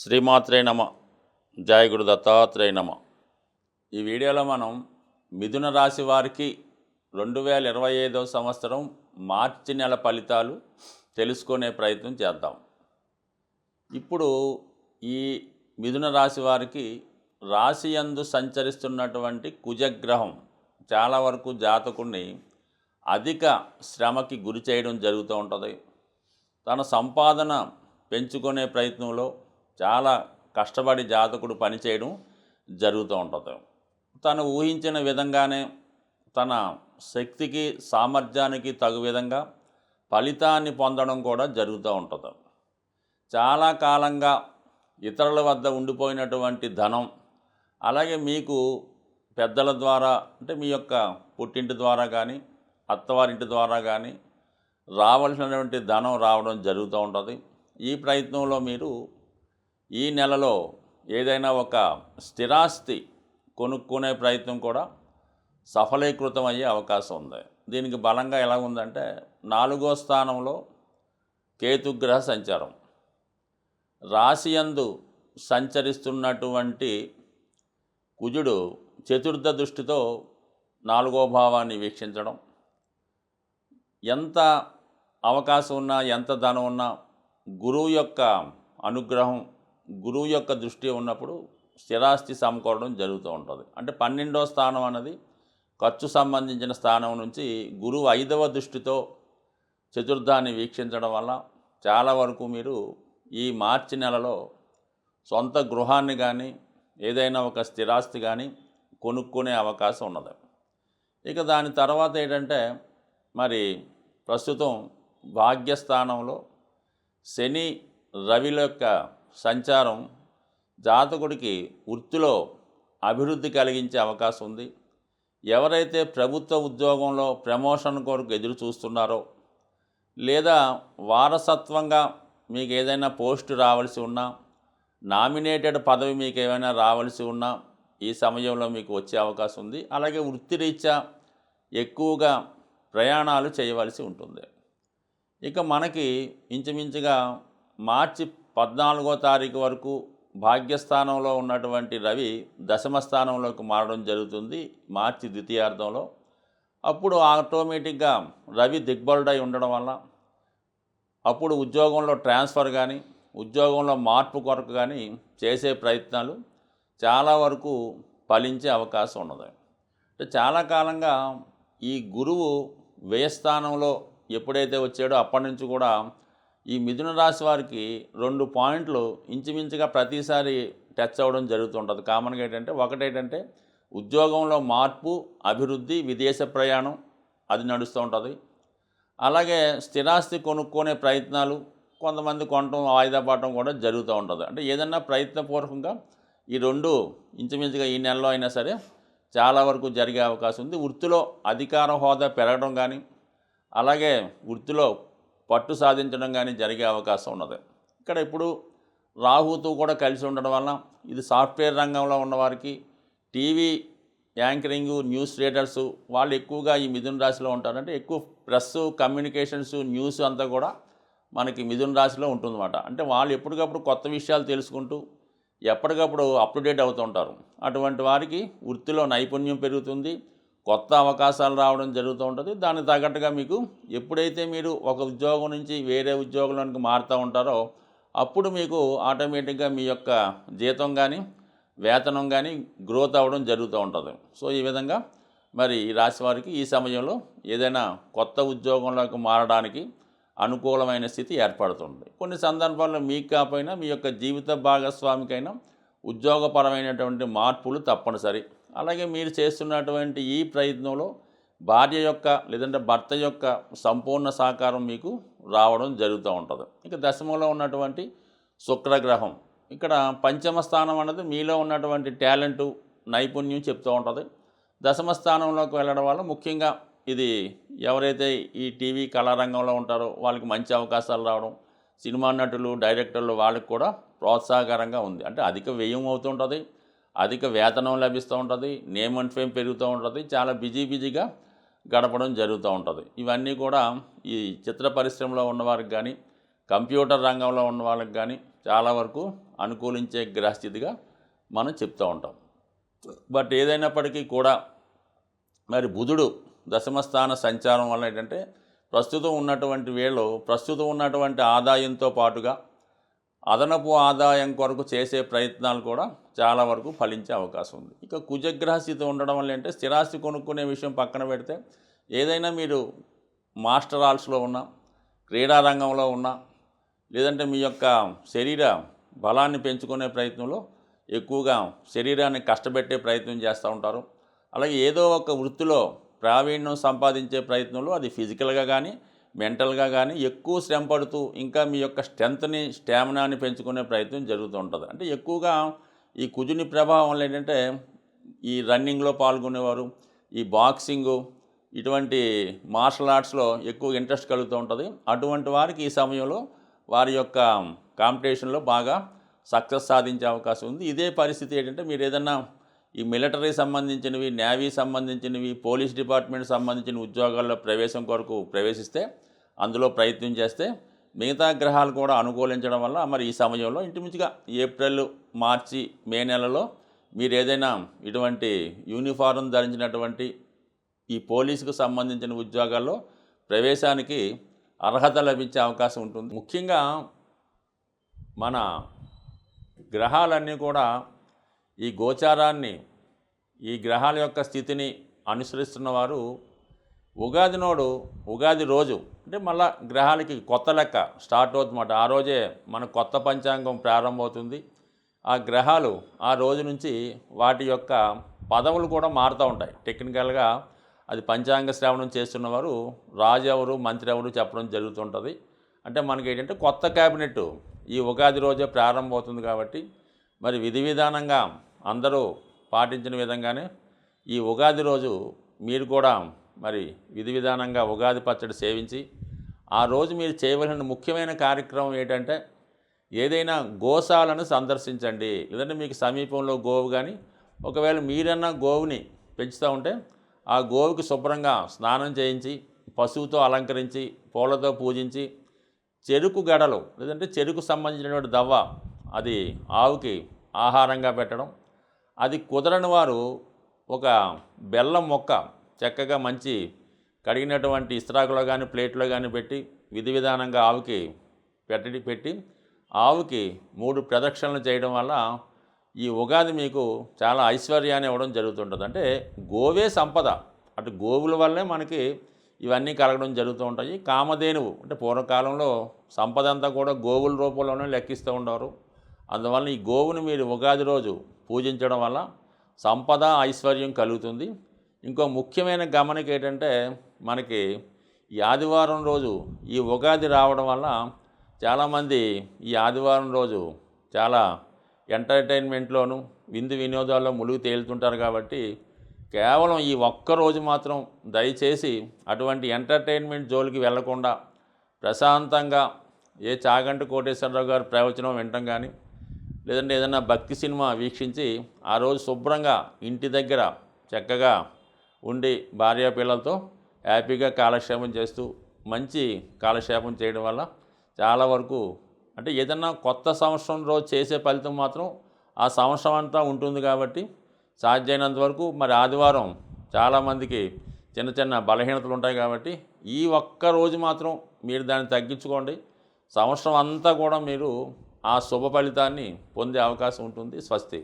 శ్రీమాత్రే నమ. జయ గురు దత్తాత్రేయ నమ. ఈ వీడియోలో మనం మిథున రాశి వారికి 2025వ సంవత్సరం మార్చి నెల ఫలితాలు తెలుసుకునే ప్రయత్నం చేద్దాం. ఇప్పుడు ఈ మిథున రాశి వారికి రాశి యందు సంచరిస్తున్నటువంటి కుజగ్రహం చాలా వరకు జాతకుడిని అధిక శ్రమకి గురి చేయడం జరుగుతూ ఉంటుంది. తన సంపాదన పెంచుకునే ప్రయత్నంలో చాలా కష్టపడి జాతకుడు పనిచేయడం జరుగుతూ ఉంటుంది. తను ఊహించిన విధంగానే తన శక్తికి సామర్థ్యానికి తగు విధంగా ఫలితాన్ని పొందడం కూడా జరుగుతూ ఉంటుంది. చాలా కాలంగా ఇతరుల వద్ద ఉండిపోయినటువంటి ధనం, అలాగే మీకు పెద్దల ద్వారా అంటే మీ యొక్క పుట్టింటి ద్వారా కానీ అత్తవారింటి ద్వారా కానీ రావాల్సినటువంటి ధనం రావడం జరుగుతూ ఉంటుంది. ఈ ప్రయత్నంలో మీరు ఈ నెలలో ఏదైనా ఒక స్థిరాస్తి కొనుక్కునే ప్రయత్నం కూడా సఫలీకృతం అయ్యే అవకాశం ఉంది. దీనికి బలంగా ఎలా ఉందంటే 4వ స్థానంలో కేతుగ్రహ సంచారం, రాశియందు సంచరిస్తున్నటువంటి కుజుడు చతుర్థ దృష్టితో 4వ భావాన్ని వీక్షించడం, ఎంత అవకాశం ఉన్నా ఎంత ధనం ఉన్నా గురువు యొక్క అనుగ్రహం, గురువు యొక్క దృష్టి ఉన్నప్పుడు స్థిరాస్తి సమకూరడం జరుగుతూ ఉంటుంది. అంటే 12వ స్థానం అన్నది ఖర్చు సంబంధించిన స్థానం నుంచి గురువు 5వ దృష్టితో చతుర్థాన్ని వీక్షించడం వల్ల చాలా వరకు మీరు ఈ మార్చి నెలలో సొంత గృహాన్ని కానీ ఏదైనా ఒక స్థిరాస్తి కానీ కొనుక్కునే అవకాశం ఉన్నది. ఇక దాని తర్వాత ఏంటంటే మరి ప్రస్తుతం భాగ్యస్థానంలో శని రవిల యొక్క సంచారం జాతకుడికి వృత్తిలో అభివృద్ధి కలిగించే అవకాశం ఉంది. ఎవరైతే ప్రభుత్వ ఉద్యోగంలో ప్రమోషన్ కొరకు ఎదురు చూస్తున్నారో, లేదా వారసత్వంగా మీకు ఏదైనా పోస్టు రావాల్సి ఉన్నా, నామినేటెడ్ పదవి మీకు ఏమైనా రావాల్సి ఉన్నా ఈ సమయంలో మీకు వచ్చే అవకాశం ఉంది. అలాగే వృత్తిరీత్యా ఎక్కువగా ప్రయాణాలు చేయవలసి ఉంటుంది. ఇక మనకి ఇంచుమించుగా మార్చి 14వ తారీఖు వరకు భాగ్యస్థానంలో ఉన్నటువంటి రవి దశమ స్థానంలోకి మారడం జరుగుతుంది మార్చి ద్వితీయార్థంలో. అప్పుడు ఆటోమేటిక్గా రవి దిగ్బలుడై ఉండడం వల్ల అప్పుడు ఉద్యోగంలో ట్రాన్స్ఫర్ కానీ ఉద్యోగంలో మార్పు కొరకు కానీ చేసే ప్రయత్నాలు చాలా వరకు ఫలించే అవకాశం ఉన్నది. అంటే చాలా కాలంగా ఈ గురువు వ్యయస్థానంలో ఎప్పుడైతే వచ్చాడో అప్పటి నుంచి కూడా ఈ మిథున రాశి వారికి 2 పాయింట్లు ఇంచుమించుగా ప్రతిసారి టచ్ అవ్వడం జరుగుతుంటుంది. కామన్గా ఏంటంటే ఒకటేంటంటే ఉద్యోగంలో మార్పు, అభివృద్ధి, విదేశ ప్రయాణం అది నడుస్తూ ఉంటుంది. అలాగే స్థిరాస్తి కొనుక్కునే ప్రయత్నాలు కొంతమంది కొనటం, వాయిదా పడటం కూడా జరుగుతూ ఉంటుంది. అంటే ఏదన్నా ప్రయత్నపూర్వకంగా ఈ 2 ఇంచుమించుగా ఈ నెలలో అయినా సరే చాలా వరకు జరిగే అవకాశం ఉంది. వృత్తిలో అధికార హోదా పెరగడం కానీ అలాగే వృత్తిలో పట్టు సాధించడం కానీ జరిగే అవకాశం ఉన్నది. ఇక్కడ ఇప్పుడు రాహుతో కూడా కలిసి ఉండడం వలన ఇది సాఫ్ట్వేర్ రంగంలో ఉన్నవారికి, టీవీ యాంకరింగు, న్యూస్ రీడర్సు వాళ్ళు ఎక్కువగా ఈ మిథున రాశిలో ఉంటారంటే ఎక్కువ ప్రెస్, కమ్యూనికేషన్స్, న్యూస్ అంతా కూడా మనకి మిథున రాశిలో ఉంటుందన్నమాట. అంటే వాళ్ళు ఎప్పటికప్పుడు కొత్త విషయాలు తెలుసుకుంటూ ఎప్పటికప్పుడు అప్డేట్ అవుతూ ఉంటారు. అటువంటి వారికి వృత్తిలో నైపుణ్యం పెరుగుతుంది, కొత్త అవకాశాలు రావడం జరుగుతూ ఉంటుంది. దానికి తగ్గట్టుగా మీకు ఎప్పుడైతే మీరు ఒక ఉద్యోగం నుంచి వేరే ఉద్యోగంలోనికి మారుతూ ఉంటారో అప్పుడు మీకు ఆటోమేటిక్గా మీ యొక్క జీతం కానీ వేతనం కానీ గ్రోత్ అవ్వడం జరుగుతూ ఉంటుంది. సో ఈ విధంగా మరి ఈ రాశి వారికి ఈ సమయంలో ఏదైనా కొత్త ఉద్యోగంలోకి మారడానికి అనుకూలమైన స్థితి ఏర్పడుతుంది. కొన్ని సందర్భాల్లో మీకు కాకపోయినా మీ యొక్క జీవిత భాగస్వామికైనా ఉద్యోగపరమైనటువంటి మార్పులు తప్పనిసరి. అలాగే మీరు చేస్తున్నటువంటి ఈ ప్రయత్నంలో భార్య యొక్క లేదంటే భర్త యొక్క సంపూర్ణ సహకారం మీకు రావడం జరుగుతూ ఉంటుంది. ఇక దశమంలో ఉన్నటువంటి శుక్రగ్రహం ఇక్కడ పంచమ స్థానం అన్నది మీలో ఉన్నటువంటి టాలెంటు, నైపుణ్యం చెప్తూ ఉంటుంది. దశమ స్థానంలోకి వెళ్ళడం వల్ల ముఖ్యంగా ఇది ఎవరైతే ఈ టీవీ కళారంగంలో ఉంటారో వాళ్ళకి మంచి అవకాశాలు రావడం, సినిమా నటులు, డైరెక్టర్లు వాళ్ళకి కూడా ప్రోత్సాహకరంగా ఉంది. అంటే అధిక వ్యయం అవుతుంటుంది, అధిక వేతనం లభిస్తూ ఉంటుంది, నేమ్ అండ్ ఫేమ్ పెరుగుతూ ఉంటుంది, చాలా బిజీగా గడపడం జరుగుతూ ఉంటుంది. ఇవన్నీ కూడా ఈ చిత్ర పరిశ్రమలో ఉన్నవారికి కానీ కంప్యూటర్ రంగంలో ఉన్న వాళ్ళకి కానీ చాలా వరకు అనుకూలించే గ్రహస్థితిగా మనం చెప్తూ ఉంటాం. బట్ ఏదైనప్పటికీ కూడా మరి బుధుడు దశమస్థాన సంచారం వల్ల ఏంటంటే ప్రస్తుతం ఉన్నటువంటి ఆదాయంతో పాటుగా అదనపు ఆదాయం కొరకు చేసే ప్రయత్నాలు కూడా చాలా వరకు ఫలించే అవకాశం ఉంది. ఇక కుజగ్రహ స్థితి ఉండడం వల్ల ఏంటంటే స్థిరాస్తి కొనుక్కునే విషయం పక్కన పెడితే ఏదైనా మీరు మాస్టర్ ఆర్ట్స్లో ఉన్నా, క్రీడా రంగంలో ఉన్నా, లేదంటే మీ యొక్క శరీర బలాన్ని పెంచుకునే ప్రయత్నంలో ఎక్కువగా శరీరాన్ని కష్టపెట్టే ప్రయత్నం చేస్తూ ఉంటారు. అలాగే ఏదో ఒక వృత్తిలో ప్రావీణ్యం సంపాదించే ప్రయత్నంలో అది ఫిజికల్గా కానీ మెంటల్గా కానీ ఎక్కువ శ్రమ పడుతూ ఇంకా మీ యొక్క స్టామినాని పెంచుకునే ప్రయత్నం జరుగుతూ ఉంటుంది. అంటే ఎక్కువగా ఈ కుజుని ప్రభావం వల్ల ఏంటంటే ఈ రన్నింగ్లో పాల్గొనేవారు, ఈ బాక్సింగు, ఇటువంటి మార్షల్ ఆర్ట్స్లో ఎక్కువ ఇంట్రెస్ట్ కలుగుతూ ఉంటుంది. అటువంటి వారికి ఈ సమయంలో వారి యొక్క కాంపిటీషన్లో బాగా సక్సెస్ సాధించే అవకాశం ఉంది. ఇదే పరిస్థితి ఏంటంటే మీరు ఏదన్నా ఈ మిలిటరీ సంబంధించినవి, నేవీ సంబంధించినవి, పోలీస్ డిపార్ట్మెంట్ సంబంధించిన ఉద్యోగాల్లో ప్రవేశం కొరకు ప్రవేశిస్తే, అందులో ప్రయత్నం చేస్తే మిగతా గ్రహాలు కూడా అనుకూలించడం వల్ల మరి ఈ సమయంలో ఇంచుమించుగా ఏప్రిల్, మార్చి, మే నెలలో మీరు ఏదైనా ఇటువంటి యూనిఫారం ధరించినటువంటి ఈ పోలీసుకు సంబంధించిన ఉద్యోగాల్లో ప్రవేశానికి అర్హత లభించే అవకాశం ఉంటుంది. ముఖ్యంగా మన గ్రహాలన్నీ కూడా ఈ గోచారాన్ని, ఈ గ్రహాల యొక్క స్థితిని అనుసరిస్తున్న వారు ఉగాది రోజు అంటే మళ్ళా గ్రహాలకి కొత్త లెక్క స్టార్ట్ అవుతుందన్నమాట. ఆ రోజే మన కొత్త పంచాంగం ప్రారంభమవుతుంది. ఆ గ్రహాలు ఆ రోజు నుంచి వాటి యొక్క పదవులు కూడా మారుతూ ఉంటాయి. టెక్నికల్గా అది పంచాంగ శ్రవణం చేస్తున్నవారు రాజు ఎవరు, మంత్రి ఎవరు చెప్పడం జరుగుతుంటుంది. అంటే మనకి ఏంటంటే కొత్త క్యాబినెట్ ఈ ఉగాది రోజే ప్రారంభమవుతుంది కాబట్టి మరి విధి విధానంగా అందరూ పాటించిన విధంగానే ఈ ఉగాది రోజు మీరు కూడా మరి విధి విధానంగా ఉగాది పచ్చడి సేవించి ఆ రోజు మీరు చేయవలసిన ముఖ్యమైన కార్యక్రమం ఏంటంటే ఏదైనా గోశాలను సందర్శించండి. లేదంటే మీకు సమీపంలో గోవు కానీ ఒకవేళ మీరన్నా గోవుని పెంచుతూ ఉంటే ఆ గోవుకి శుభ్రంగా స్నానం చేయించి, పశువుతో అలంకరించి, పూలతో పూజించి, చెరుకు గడలు లేదంటే చెరుకు సంబంధించినటువంటి దవ్వ అది ఆవుకి ఆహారంగా పెట్టడం, అది కుదరని వారు ఒక బెల్లం మొక్క చక్కగా మంచి కడిగినటువంటి ఇస్త్రాకులో కానీ ప్లేట్లో కానీ పెట్టి విధి విధానంగా ఆవుకి పెట్టి ఆవుకి 3 ప్రదక్షిణలు చేయడం వల్ల ఈ ఉగాది మీకు చాలా ఐశ్వర్యాన్ని ఇవ్వడం జరుగుతుంటుంది. అంటే గోవే సంపద, అటు గోవుల వల్లే మనకి ఇవన్నీ కలగడం జరుగుతూ ఉంటాయి. కామధేనువు అంటే పూర్వకాలంలో సంపద అంతా కూడా గోవుల రూపంలోనే లెక్కిస్తూ ఉండేవారు. అందువల్ల ఈ గోవుని మీరు ఉగాది రోజు పూజించడం వల్ల సంపద, ఐశ్వర్యం కలుగుతుంది. ఇంకో ముఖ్యమైన గమనిక ఏంటంటే మనకి ఈ ఆదివారం రోజు ఈ ఉగాది రావడం వల్ల చాలామంది ఈ ఆదివారం రోజు చాలా ఎంటర్టైన్మెంట్లోను, విందు వినోదాల్లో ములుగు తేలుతుంటారు. కాబట్టి కేవలం ఈ ఒక్కరోజు మాత్రం దయచేసి అటువంటి ఎంటర్టైన్మెంట్ జోలికి వెళ్లకుండా ప్రశాంతంగా ఏ చాగంటి కోటేశ్వరరావు గారి ప్రవచనం వినటం కానీ లేదంటే ఏదైనా భక్తి సినిమా వీక్షించి ఆ రోజు శుభ్రంగా ఇంటి దగ్గర చక్కగా ఉండి భార్యాపిల్లలతో హ్యాపీగా కాలక్షేపం చేస్తూ మంచి కాలక్షేపం చేయడం వల్ల చాలా వరకు అంటే ఏదన్నా కొత్త సంవత్సరం రోజు చేసే ఫలితం మాత్రం ఆ సంవత్సరం అంతా ఉంటుంది. కాబట్టి సాధ్యమైనంత వరకు మరి ఆదివారం చాలామందికి చిన్న చిన్న బలహీనతలు ఉంటాయి కాబట్టి ఈ ఒక్క రోజు మాత్రం మీరు దాన్ని తగ్గించుకోండి. సంవత్సరం అంతా కూడా మీరు ఆ శుభ ఫలితాన్ని పొందే అవకాశం ఉంటుంది. స్వస్తి.